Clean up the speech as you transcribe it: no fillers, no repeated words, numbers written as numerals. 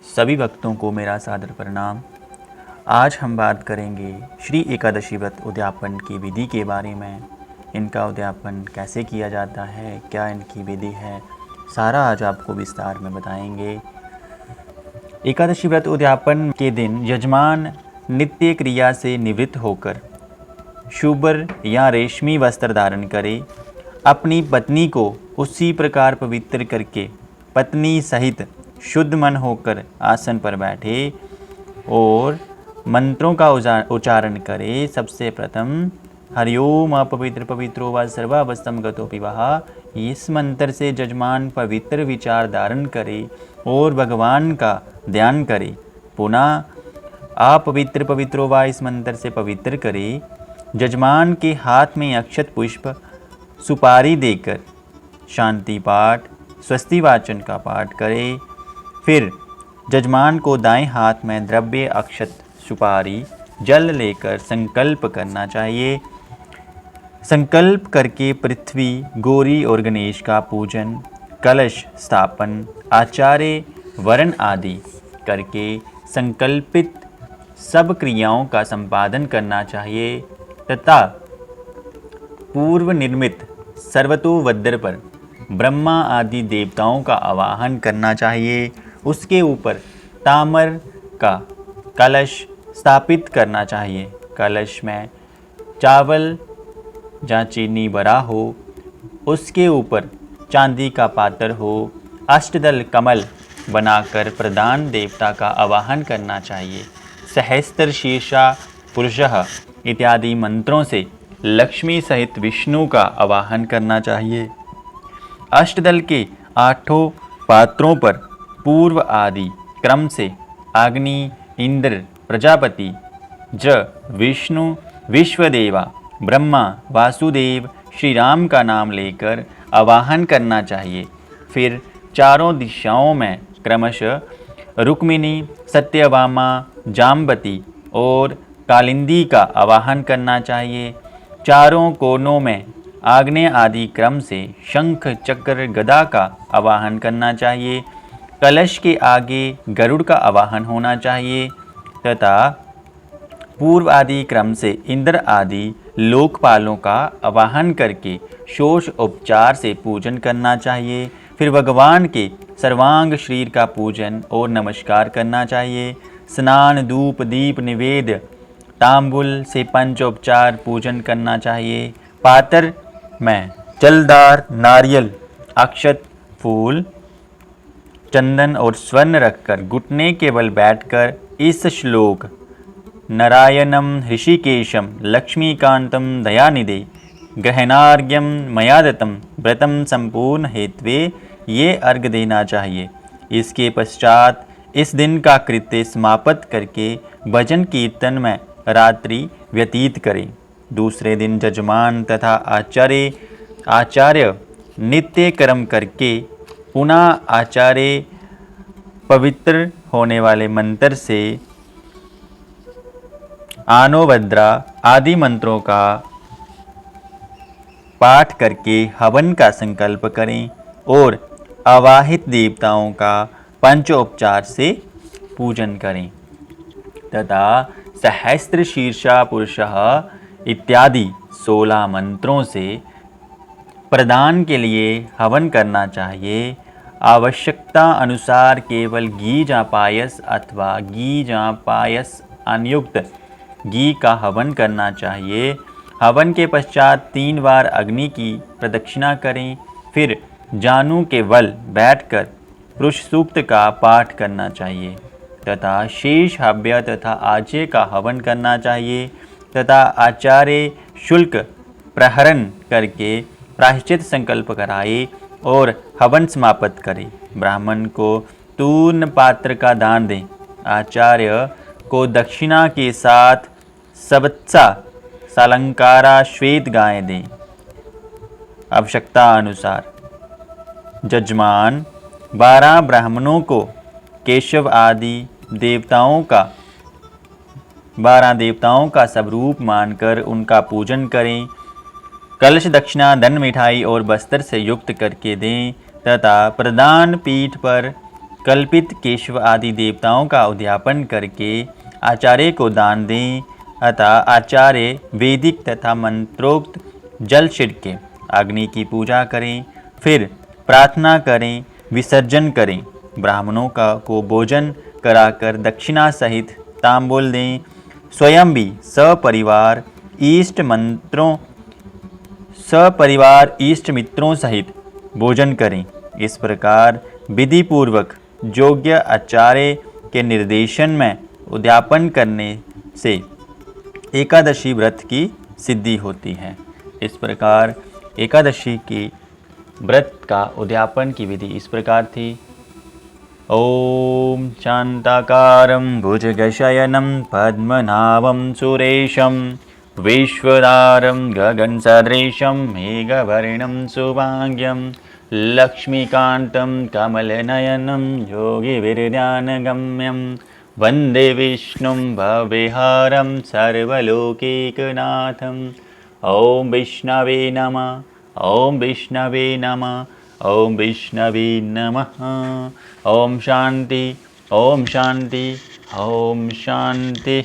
सभी भक्तों को मेरा सादर प्रणाम। आज हम बात करेंगे श्री एकादशी व्रत उद्यापन की विधि के बारे में। इनका उद्यापन कैसे किया जाता है, क्या इनकी विधि है, सारा आज आपको विस्तार में बताएंगे। एकादशी व्रत उद्यापन के दिन यजमान नित्य क्रिया से निवृत्त होकर शुभ्र या रेशमी वस्त्र धारण करे, अपनी पत्नी को उसी प्रकार पवित्र करके पत्नी सहित शुद्ध मन होकर आसन पर बैठे और मंत्रों का उच्चारण करे। सबसे प्रथम हरिओम अपवित्र पवित्रो व सर्वावस्थम गतो पिबः, इस मंत्र से यजमान पवित्र विचार धारण करे और भगवान का ध्यान करे। पुनः अपवित्र पवित्रो व, इस मंत्र से पवित्र करे। यजमान के हाथ में अक्षत पुष्प सुपारी देकर शांति पाठ स्वस्ति वाचन का पाठ करे। फिर यजमान को दाएं हाथ में द्रव्य अक्षत सुपारी जल लेकर संकल्प करना चाहिए। संकल्प करके पृथ्वी गौरी और गणेश का पूजन, कलश स्थापन, आचार्य वरण आदि करके संकल्पित सब क्रियाओं का संपादन करना चाहिए तथा पूर्व निर्मित सर्वतोवद्र पर ब्रह्मा आदि देवताओं का आवाहन करना चाहिए। उसके ऊपर ताम्र का कलश स्थापित करना चाहिए। कलश में चावल या चीनी भरा हो, उसके ऊपर चांदी का पात्र हो। अष्टदल कमल बनाकर प्रधान देवता का आवाहन करना चाहिए। सहस्त्र शीर्षा पुरुषः इत्यादि मंत्रों से लक्ष्मी सहित विष्णु का आवाहन करना चाहिए। अष्टदल के आठों पात्रों पर पूर्व आदि क्रम से अग्नि, इंद्र, प्रजापति, ज, विष्णु, विश्वदेवा, ब्रह्मा, वासुदेव, श्री राम का नाम लेकर आवाहन करना चाहिए। फिर चारों दिशाओं में क्रमशः रुक्मिणी, सत्यभामा, जाम्बती और कालिंदी का आवाहन करना चाहिए। चारों कोनों में आग्नेय आदि क्रम से शंख, चक्र, गदा का आवाहन करना चाहिए। कलश के आगे गरुड़ का आवाहन होना चाहिए तथा पूर्व आदि क्रम से इंद्र आदि लोकपालों का आवाहन करके षोडश उपचार से पूजन करना चाहिए। फिर भगवान के सर्वांग शरीर का पूजन और नमस्कार करना चाहिए। स्नान, धूप, दीप, निवेद्य, तांबुल से पंचोपचार पूजन करना चाहिए। पात्र में जलदार नारियल, अक्षत, फूल, चंदन और स्वर्ण रखकर घुटने के बल बैठकर इस श्लोक नारायणं ऋषिकेशं लक्ष्मीकांतं दयानिधे गहनार्घ्यं मया दत्तं व्रतं संपूर्ण हेत्वे ये अर्घ देना चाहिए। इसके पश्चात इस दिन का कृत्य समाप्त करके भजन कीर्तन में रात्रि व्यतीत करें। दूसरे दिन यजमान तथा आचार्य नित्य कर्म करके पुनः आचार्य पवित्र होने वाले मंत्र से आनोभद्रा आदि मंत्रों का पाठ करके हवन का संकल्प करें और आवाहित देवताओं का पंचोपचार से पूजन करें तथा सहस्त्र शीर्षा पुरुषः इत्यादि 16 मंत्रों से प्रदान के लिए हवन करना चाहिए। आवश्यकता अनुसार केवल घी या पायस अथवा घी या पायस अनयुक्त घी का हवन करना चाहिए। हवन के पश्चात 3 बार अग्नि की प्रदक्षिणा करें। फिर जानू के बल बैठकर पुरुष सूक्त का पाठ करना चाहिए तथा शेष हव्य तथा आज्य का हवन करना चाहिए तथा आचार्य शुल्क प्रहरण करके प्रायश्चित संकल्प कराए और हवन समाप्त करें। ब्राह्मण को तूर्ण पात्र का दान दें। आचार्य को दक्षिणा के साथ सबत्सा सालंकारा श्वेत गाय दें। आवश्यकता अनुसार यजमान 12 ब्राह्मणों को केशव आदि देवताओं का 12 देवताओं का स्वरूप मानकर उनका पूजन करें। कलश दक्षिणा धन मिठाई और बस्तर से युक्त करके दें तथा प्रधान पीठ पर कल्पित केशव आदि देवताओं का उद्यापन करके आचार्य को दान दें। अतः आचार्य वैदिक तथा मंत्रोक्त जल छिड़के अग्नि की पूजा करें, फिर प्रार्थना करें, विसर्जन करें। ब्राह्मणों को भोजन कराकर दक्षिणा सहित तांबूल दें। स्वयं भी सपरिवार इष्ट मित्रों सहित भोजन करें। इस प्रकार विधि पूर्वक योग्य आचार्य के निर्देशन में उद्यापन करने से एकादशी व्रत की सिद्धि होती है। इस प्रकार एकादशी की व्रत का उद्यापन की विधि इस प्रकार थी। ओम शांताकारं भुजगशयनं पद्मनाभं सुरेशं विश्वदारं गगनसदृशं मेघवर्णं शुभांग्यं लक्ष्मीकान्तं कमलनयनं योगिविरध्यानगम्यं वन्दे विष्णुं भवविहारं सर्वलोकैकनाथम्। ओम विष्णवे नमः। ओम विष्णवे नमः। ओम विष्णवे नमः। ओम शांति। ओम शांति। ओम शांति।